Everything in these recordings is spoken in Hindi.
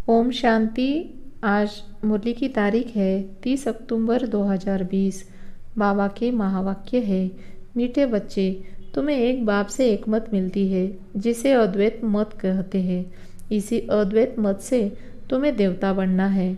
ओम शांति। आज मुरली की तारीख है 30 अक्टूबर 2020। बाबा के महावाक्य है, मीठे बच्चे, तुम्हें एक बाप से एक मत मिलती है जिसे अद्वैत मत कहते हैं। इसी अद्वैत मत से तुम्हें देवता बनना है।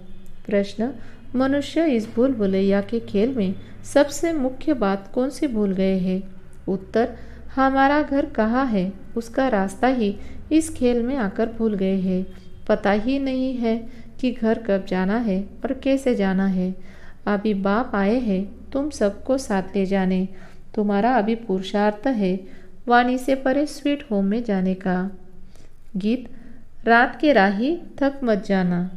प्रश्न, मनुष्य इस भूल भुलैया के खेल में सबसे मुख्य बात कौन सी भूल गए हैं? उत्तर, हमारा घर कहाँ है उसका रास्ता ही इस खेल में आकर भूल गए हैं। पता ही नहीं है कि घर कब जाना है और कैसे जाना है। अभी बाप आए हैं तुम सबको साथ ले जाने। तुम्हारा अभी पुरुषार्थ है वाणी से परे स्वीट होम में जाने का। गीत, रात के राही थक मत जाना।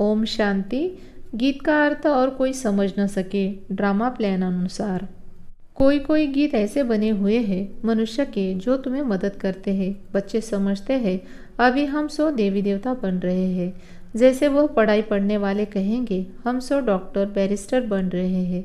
ओम शांति। गीत का अर्थ और कोई समझ न सके। ड्रामा प्लान अनुसार कोई कोई गीत ऐसे बने हुए हैं मनुष्य के जो तुम्हें मदद करते हैं। बच्चे समझते हैं अभी हम सो देवी देवता बन रहे हैं। जैसे वह पढ़ाई पढ़ने वाले कहेंगे हम सो डॉक्टर बैरिस्टर बन रहे हैं।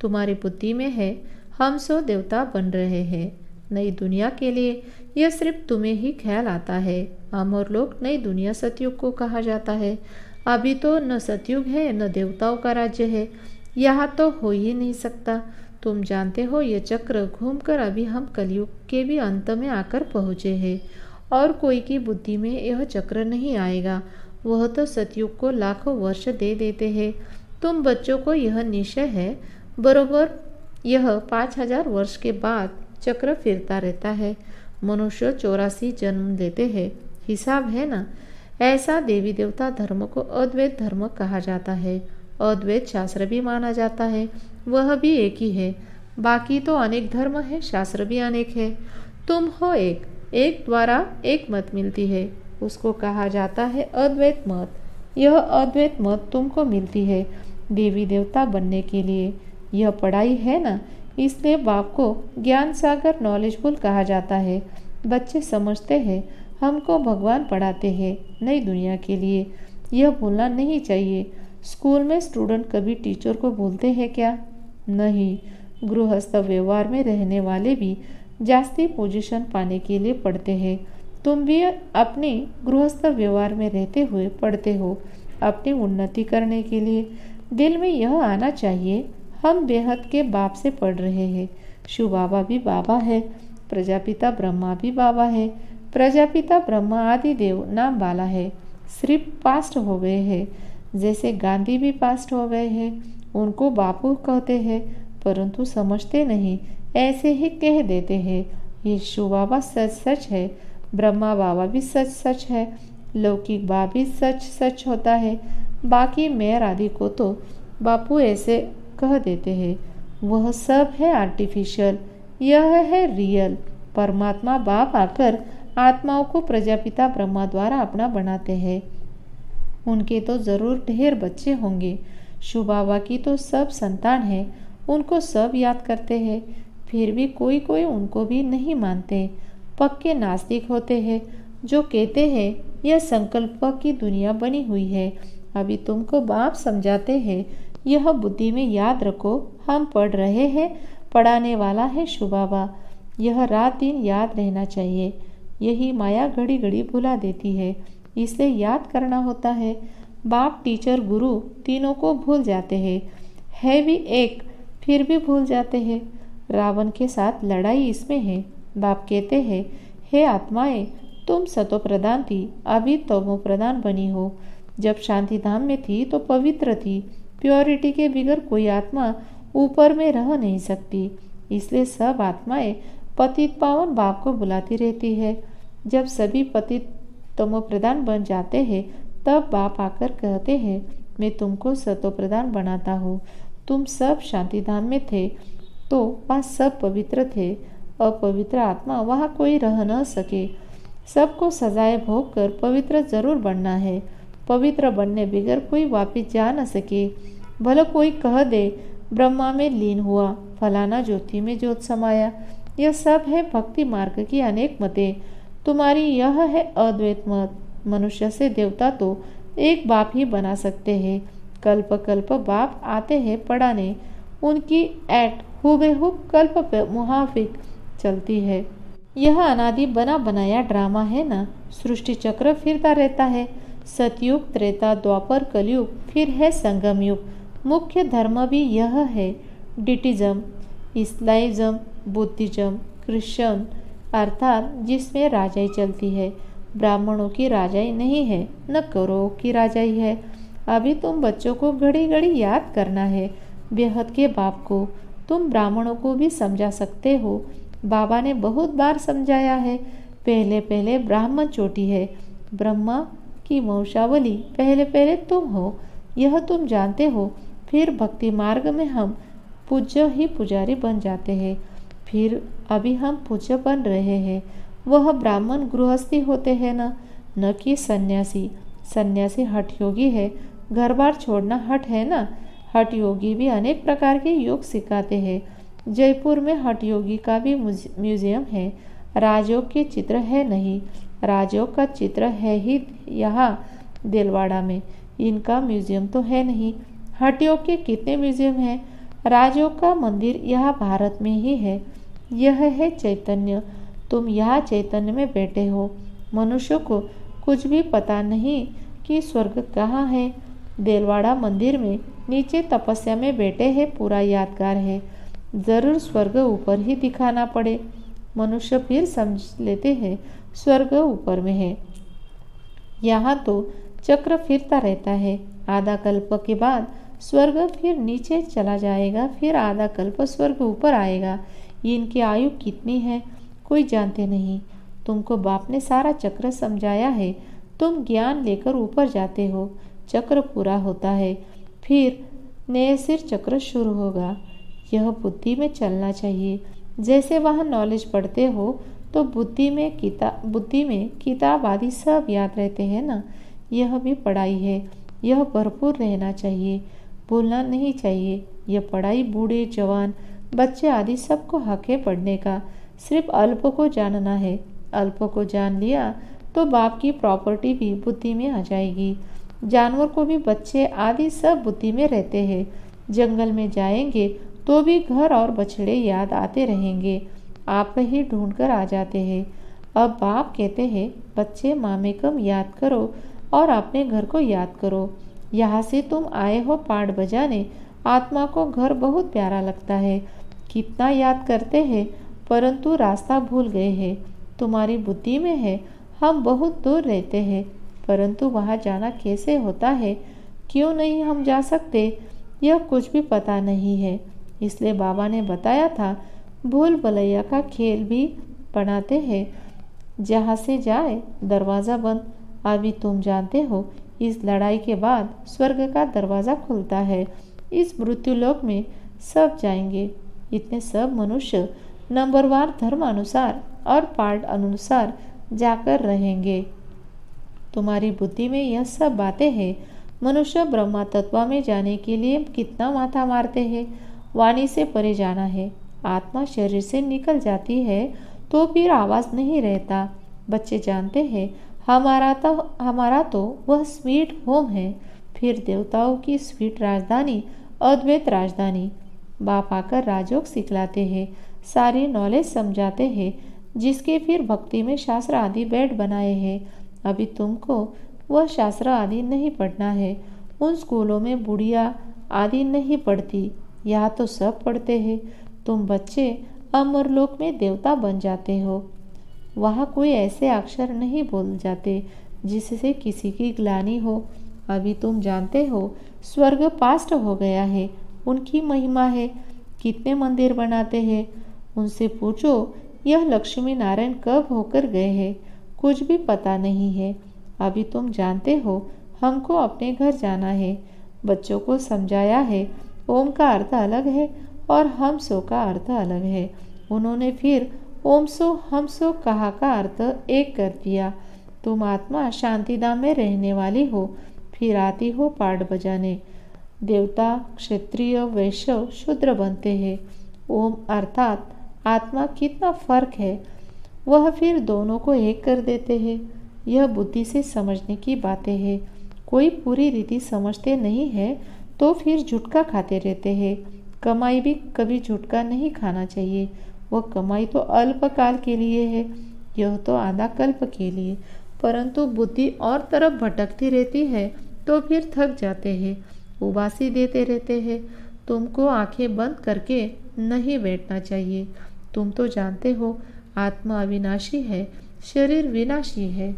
तुम्हारी बुद्धि में है हम सो देवता बन रहे हैं। नई दुनिया के लिए यह सिर्फ तुम्हें ही ख्याल आता है। अमर लोग नई दुनिया सतयुग को कहा जाता है। अभी तो न सतयुग है न देवताओं का राज्य है। यहाँ तो हो ही नहीं सकता। तुम जानते हो ये चक्र घूमकर अभी हम कलयुग के भी अंत में आकर पहुँचे हैं और कोई की बुद्धि में यह चक्र नहीं आएगा। वह तो सतयुग को लाखों वर्ष दे देते हैं। तुम बच्चों को यह निश्चय है बरोबर यह 5000 वर्ष के बाद चक्र फिरता रहता है। मनुष्य 84 जन्म लेते हैं, हिसाब है ना। ऐसा देवी देवता धर्म को अद्वैत धर्म कहा जाता है। अद्वैत शास्त्र भी माना जाता है, वह भी एक ही है। बाकी तो अनेक धर्म है, शास्त्र भी अनेक है। तुम हो एक द्वारा एक मत मिलती है, उसको कहा जाता है अद्वैत मत। यह अद्वैत मत तुमको मिलती है देवी देवता बनने के लिए। यह पढ़ाई है ना, इसलिए बाप को ज्ञान सागर नॉलेजफुल कहा जाता है। बच्चे समझते हैं हमको भगवान पढ़ाते हैं नई दुनिया के लिए। यह भूलना नहीं चाहिए। स्कूल में स्टूडेंट कभी टीचर को भूलते हैं क्या? नहीं। गृहस्थ व्यवहार में रहने वाले भी जास्ती पोजीशन पाने के लिए पढ़ते हैं। तुम भी अपनी गृहस्थ व्यवहार में रहते हुए पढ़ते हो अपनी उन्नति करने के लिए। दिल में यह आना चाहिए हम बेहद के बाप से पढ़ रहे हैं। शिव बाबा भी बाबा है, प्रजापिता ब्रह्मा भी बाबा है। प्रजापिता ब्रह्मा आदि देव नाम वाला है, सिर्फ पास्ट हो गए हैं। जैसे गांधी भी पास्ट हो गए हैं, उनको बापू कहते हैं परंतु समझते नहीं, ऐसे ही कह देते हैं। ये शिव बाबा सच सच है, ब्रह्मा बाबा भी सच सच है, लौकिक बाबा भी सच सच होता है। बाकी मेयर आदि को तो बापू ऐसे कह देते हैं। वह सब है आर्टिफिशियल, यह है रियल। परमात्मा बाप आकर आत्माओं को प्रजापिता ब्रह्मा द्वारा अपना बनाते हैं। उनके तो जरूर ढेर बच्चे होंगे। शिव बाबा की तो सब संतान है, उनको सब याद करते हैं। फिर भी कोई कोई उनको भी नहीं मानते। पक्के नास्तिक होते हैं जो कहते हैं यह संकल्प की दुनिया बनी हुई है। अभी तुमको बाप समझाते हैं, यह बुद्धि में याद रखो हम पढ़ रहे हैं, पढ़ाने वाला है शिव बाबा। यह रात दिन याद रहना चाहिए। यही माया घड़ी घड़ी भुला देती है, इसलिए याद करना होता है। बाप टीचर गुरु तीनों को भूल जाते हैं, है भी एक फिर भी भूल जाते हैं। रावण के साथ लड़ाई इसमें है। बाप कहते हैं हे आत्माएं, तुम सतो प्रधान थी, अभी तमो प्रधान बनी हो। जब शांति धाम में थी तो पवित्र थी। प्योरिटी के बिगर कोई आत्मा ऊपर में रह नहीं सकती। इसलिए सब आत्माएं पतित पावन बाप को बुलाती रहती है। जब सभी पतित तमो प्रधान बन जाते हैं तब बाप आकर कहते हैं मैं तुमको सतो प्रधान बनाता हूँ। तुम सब शांति धाम में थे तो वहाँ सब पवित्र थे। अपवित्र आत्मा वहाँ कोई रह न सके। सबको सजाए भोग कर पवित्र जरूर बनना है। पवित्र बनने बगैर कोई वापिस जा न सके। भले कोई कह दे ब्रह्मा में लीन हुआ, फलाना ज्योति में ज्योत समाया, यह सब है भक्ति मार्ग की अनेक मतें। तुम्हारी यह है अद्वैत मत। मनुष्य से देवता तो एक बाप ही बना सकते हैं। कल्प कल्प बाप आते हैं पढ़ाने, उनकी ऐट हुबेहूब कल्प मुहाफिक चलती है। यह अनादि बना बनाया ड्रामा है ना। सृष्टि चक्र फिरता रहता है। सतयुग, त्रेता, द्वापर, कलयुग, फिर है संगम युग। मुख्य धर्म भी यह है। डिटिज्म, इस्लामिज्म, बुद्धिज्म, क्रिश्चियन, अर्थात जिसमें राजाई चलती है। ब्राह्मणों की राजाई नहीं है, न कौरवों की राजाई है। अभी तुम बच्चों को घड़ी घड़ी याद करना है बेहद के बाप को। तुम ब्राह्मणों को भी समझा सकते हो। बाबा ने बहुत बार समझाया है। पहले पहले ब्राह्मण चोटी है। ब्रह्मा की वंशावली पहले पहले तुम हो, यह तुम जानते हो। फिर भक्ति मार्ग में हम पूज्य ही पुजारी बन जाते हैं। फिर अभी हम पूज्य बन रहे हैं। वह ब्राह्मण गृहस्थी होते हैं न कि सन्यासी। सन्यासी हठ योगी है। घर बार छोड़ना हठ है ना। हठ योगी भी अनेक प्रकार के योग सिखाते हैं। जयपुर में हठ योगी का भी म्यूजियम है। राजयोग के चित्र है नहीं। राजयोग का चित्र है ही यहाँ दिलवाड़ा में। इनका म्यूजियम तो है नहीं। हठ योग के कितने म्यूजियम हैं। राजयोग का मंदिर यहाँ भारत में ही है। यह है चैतन्य। तुम यहाँ चैतन्य में बैठे हो। मनुष्य को कुछ भी पता नहीं कि स्वर्ग कहाँ है। दिलवाड़ा मंदिर में नीचे तपस्या में बैठे हैं, पूरा यादगार है। जरूर स्वर्ग ऊपर ही दिखाना पड़े। मनुष्य फिर समझ लेते हैं स्वर्ग ऊपर में है। यहाँ तो चक्र फिरता रहता है। आधा कल्प के बाद स्वर्ग फिर नीचे चला जाएगा, फिर आधा कल्प स्वर्ग ऊपर आएगा। इनकी आयु कितनी है कोई जानते नहीं। तुमको बाप ने सारा चक्र समझाया है। तुम ज्ञान लेकर ऊपर जाते हो। चक्र पूरा होता है, फिर नए सिर चक्र शुरू होगा। यह बुद्धि में चलना चाहिए। जैसे वहाँ नॉलेज पढ़ते हो तो बुद्धि में किताब आदि सब याद रहते हैं ना। यह भी पढ़ाई है। यह भरपूर रहना चाहिए, भूलना नहीं चाहिए। यह पढ़ाई बूढ़े जवान बच्चे आदि सबको हक है पढ़ने का। सिर्फ अल्प को जानना है। अल्प को जान लिया तो बाप की प्रॉपर्टी भी बुद्धि में आ जाएगी। जानवर को भी बच्चे आदि सब बुद्धि में रहते हैं। जंगल में जाएंगे तो भी घर और बछड़े याद आते रहेंगे। आप ही ढूंढ कर आ जाते हैं। अब बाप कहते हैं बच्चे मामे कम याद करो और अपने घर को याद करो। यहाँ से तुम आए हो पाठ बजाने। आत्मा को घर बहुत प्यारा लगता है। कितना याद करते हैं, परंतु रास्ता भूल गए हैं। तुम्हारी बुद्धि में है। हम बहुत दूर रहते हैं, परंतु वहाँ जाना कैसे होता है, क्यों नहीं हम जा सकते, यह कुछ भी पता नहीं है। इसलिए बाबा ने बताया था भूल भुलैया का खेल भी बनाते हैं। जहाँ से जाए दरवाज़ा बंद। अभी तुम जानते हो इस लड़ाई के बाद स्वर्ग का दरवाज़ा खुलता है। इस मृत्युलोक में सब जाएंगे। इतने सब मनुष्य नंबरवार धर्म अनुसार और पाठ अनुसार जाकर रहेंगे। तुम्हारी बुद्धि में यह सब बातें हैं। मनुष्य ब्रह्मा तत्व में जाने के लिए कितना माथा मारते हैं। वाणी से परे जाना है। आत्मा शरीर से निकल जाती है तो फिर आवाज़ नहीं रहता। बच्चे जानते हैं हमारा तो वह स्वीट होम है। फिर देवताओं की स्वीट राजधानी अद्वैत राजधानी। बाप आकर राजयोग सिखलाते हैं, सारी नॉलेज समझाते हैं, जिसके फिर भक्ति में शास्त्र आदि बेड बनाए हैं। अभी तुमको वह शास्त्र आदि नहीं पढ़ना है। उन स्कूलों में बुढ़िया आदि नहीं पढ़ती, यहाँ तो सब पढ़ते हैं। तुम बच्चे अमरलोक में देवता बन जाते हो। वहाँ कोई ऐसे अक्षर नहीं बोल जाते जिससे किसी की ग्लानि हो। अभी तुम जानते हो स्वर्ग पास्ट हो गया है, उनकी महिमा है। कितने मंदिर बनाते हैं, उनसे पूछो यह लक्ष्मी नारायण कब होकर गए हैं, कुछ भी पता नहीं है। अभी तुम जानते हो हमको अपने घर जाना है। बच्चों को समझाया है ओम का अर्थ अलग है और हम सो का अर्थ अलग है। उन्होंने फिर ओम सो हम सो कहा का अर्थ एक कर दिया। तुम आत्मा शांतिधाम में रहने वाली हो, फिर आती हो पाठ बजाने। देवता, क्षत्रिय, वैश्य, शूद्र बनते हैं। ओम अर्थात आत्मा कितना फर्क है, वह फिर दोनों को एक कर देते हैं। यह बुद्धि से समझने की बातें हैं। कोई पूरी रीति समझते नहीं है तो फिर झुटका खाते रहते हैं। कमाई भी कभी झुटका नहीं खाना चाहिए। वह कमाई तो अल्पकाल के लिए है, यह तो आधा कल्प के लिए। परंतु बुद्धि और तरफ भटकती रहती है तो फिर थक जाते हैं, उबासी देते रहते हैं। तुमको आंखें बंद करके नहीं बैठना चाहिए। तुम तो जानते हो आत्मा अविनाशी है, शरीर विनाशी है।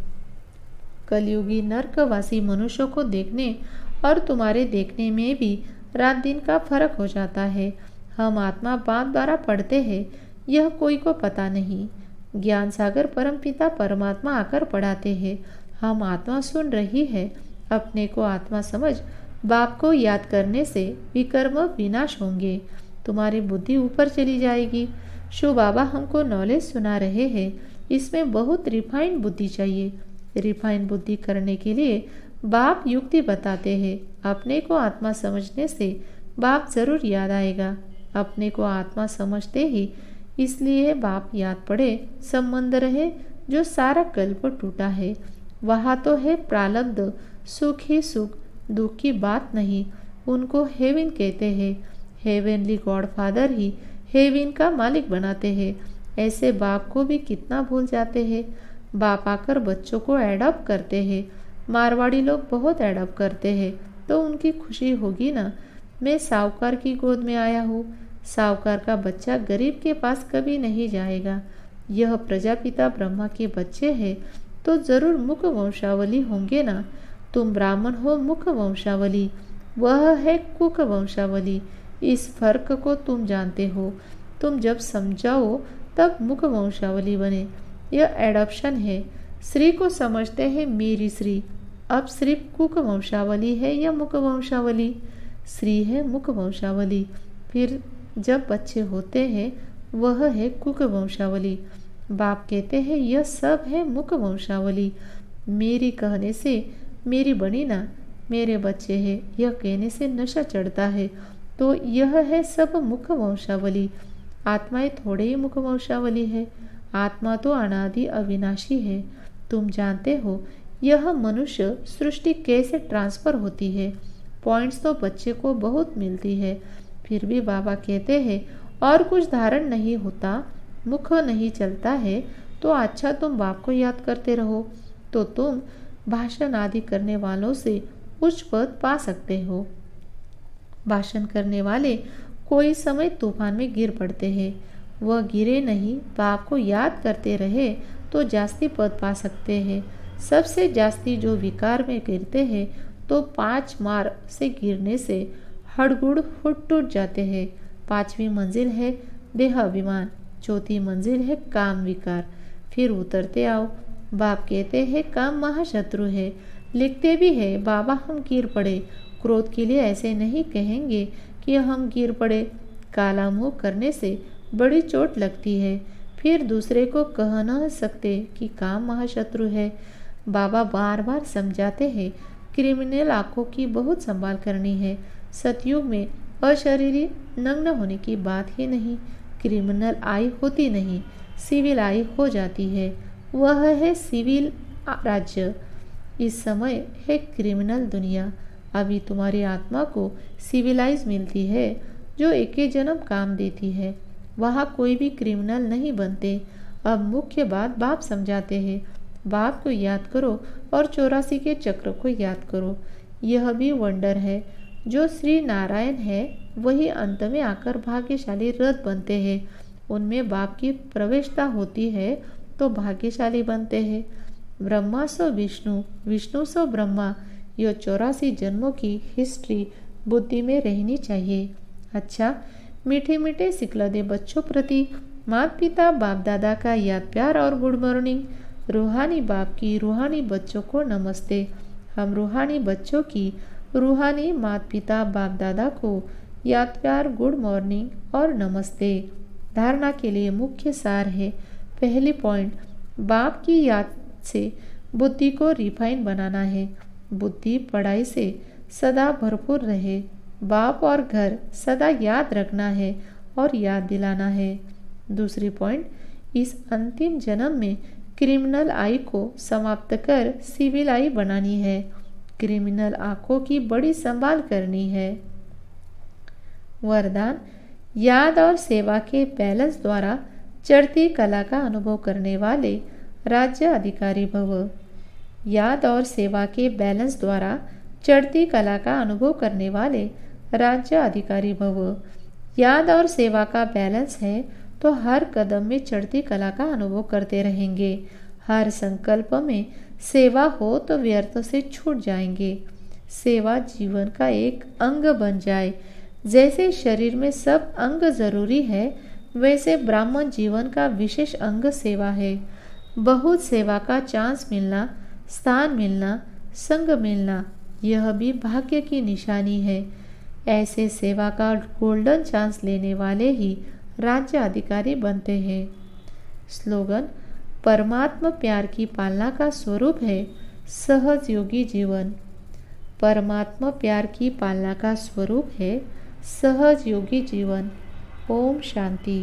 कलयुगी नरकवासी मनुष्यों को देखने और तुम्हारे देखने में भी रात दिन का फर्क हो जाता है। हम आत्मा बात द्वारा पढ़ते हैं, यह कोई को पता नहीं। ज्ञान सागर परमपिता परमात्मा आकर पढ़ाते हैं। हम आत्मा सुन रही है। अपने को आत्मा समझ बाप को याद करने से विकर्म विनाश होंगे। तुम्हारी बुद्धि ऊपर चली जाएगी। शो बाबा हमको नॉलेज सुना रहे हैं, इसमें बहुत रिफाइंड बुद्धि चाहिए। रिफाइंड बुद्धि करने के लिए बाप युक्ति बताते हैं। अपने को आत्मा समझने से बाप जरूर याद आएगा। अपने को आत्मा समझते ही इसलिए बाप याद पड़े, संबंध रहे जो सारा कल्प टूटा है। वहाँ तो है प्रारब्ध, सुख ही सुख, दुख की बात नहीं। उनको हेवन कहते हैं। हेवनली गॉडफादर ही हेवन का मालिक बनाते हैं। ऐसे बाप को भी कितना भूल जाते हैं। बाप आकर बच्चों को एडॉप्ट करते हैं। मारवाड़ी लोग बहुत एडॉप्ट करते हैं तो उनकी खुशी होगी ना। मैं साहूकार की गोद में आया हूँ। साहूकार का बच्चा गरीब के पास कभी नहीं जाएगा। यह प्रजापिता ब्रह्मा के बच्चे हैं तो जरूर मुख वंशावली होंगे ना। तुम ब्राह्मण हो मुख वंशावली, वह है कुक वंशावली। इस फर्क को तुम जानते हो। तुम जब समझाओ तब मुख वंशावली बने। यह एडॉप्शन है। श्री को समझते हैं मेरी श्री। अब सिर्फ कुक वंशावली है या मुख वंशावली? श्री है मुख वंशावली। फिर जब बच्चे होते हैं वह है कुक वंशावली। बाप कहते हैं यह सब है मुख वंशावली। मेरी कहने से मेरी बनी ना, मेरे बच्चे हैं यह कहने से नशा चढ़ता है। तो यह है सब मुख वंशावली। आत्माएं थोड़े ही मुख वंशावली है। आत्मा तो अनादि अविनाशी है। तुम जानते हो यह मनुष्य सृष्टि कैसे ट्रांसफर होती है। पॉइंट्स तो बच्चे को बहुत मिलती है। फिर भी बाबा कहते हैं और कुछ धारण नहीं होता, मुख नहीं चलता है तो अच्छा तुम बाप को याद करते रहो तो तुम भाषण आदि करने वालों से उच्च पद पा सकते हो। भाषण करने वाले कोई समय तूफान में गिर पड़ते हैं। वह गिरे नहीं, बाप को याद करते रहे तो जास्ती पद पा सकते हैं। सबसे जास्ती जो विकार में गिरते हैं तो 5 मार से गिरने से हड़गुड़ फुट टूट जाते हैं। 5वीं मंजिल है देह अभिमान, 4थी मंजिल है काम विकार। फिर उतरते आओ। बाप कहते हैं काम महाशत्रु है। लिखते भी है बाबा हम गिर पड़े। क्रोध के लिए ऐसे नहीं कहेंगे कि हम गिर पड़े। काला मुंह करने से बड़ी चोट लगती है। फिर दूसरे को कह न सकते कि काम महाशत्रु है। बाबा बार बार समझाते हैं क्रिमिनल आंखों की बहुत संभाल करनी है। सतयुग में अशरीरी नग्न होने की बात ही नहीं। क्रिमिनल आई होती नहीं, सिविल आई हो जाती है। वह है सिविल राज्य। इस समय है क्रिमिनल दुनिया। अभी तुम्हारी आत्मा को सिविलाइज मिलती है जो एक ही जन्म काम देती है। वहाँ कोई भी क्रिमिनल नहीं बनते। अब मुख्य बात बाप समझाते हैं। बाप को याद करो और 84 के चक्र को याद करो। यह भी वंडर है। जो श्री नारायण है वही अंत में आकर भाग्यशाली रथ बनते हैं। उनमें बाप की प्रवेशता होती है तो भाग्यशाली बनते हैं। ब्रह्मा सो विष्णु, विष्णु सो ब्रह्मा, यह 84 जन्मों की हिस्ट्री बुद्धि में रहनी चाहिए। अच्छा, मीठे मीठे सिखलदे बच्चों प्रति माता पिता बाप दादा का याद प्यार और गुड मॉर्निंग। रूहानी बाप की रूहानी बच्चों को नमस्ते। हम रूहानी बच्चों की रूहानी माता पिता बाप दादा को याद प्यार गुड मॉर्निंग और नमस्ते। धारणा के लिए मुख्य सार है। पहली पॉइंट, बाप की याद से बुद्धि को रिफाइन बनाना है। बुद्धि पढ़ाई से सदा भरपूर रहे। बाप और घर सदा याद रखना है और याद दिलाना है। दूसरी पॉइंट, इस अंतिम जन्म में क्रिमिनल आई को समाप्त कर सिविल आई बनानी है। क्रिमिनल आंखों की बड़ी संभाल करनी है। वरदान, याद और सेवा के बैलेंस द्वारा चढ़ती कला का अनुभव करने वाले राज्य अधिकारी भव। याद और सेवा के बैलेंस द्वारा चढ़ती कला का अनुभव करने वाले राज्य अधिकारी भव। याद और सेवा का बैलेंस है तो हर कदम में चढ़ती कला का अनुभव करते रहेंगे। हर संकल्प में सेवा हो तो व्यर्थ से छूट जाएंगे। सेवा जीवन का एक अंग बन जाए। जैसे शरीर में सब अंग जरूरी है, वैसे ब्राह्मण जीवन का विशेष अंग सेवा है। बहुत सेवा का चांस मिलना, स्थान मिलना, संग मिलना, यह भी भाग्य की निशानी है। ऐसे सेवा का गोल्डन चांस लेने वाले ही राज्य अधिकारी बनते हैं। स्लोगन, परमात्मा प्यार की पालना का स्वरूप है सहज योगी जीवन। परमात्मा प्यार की पालना का स्वरूप है सहज योगी जीवन। ओम शांति।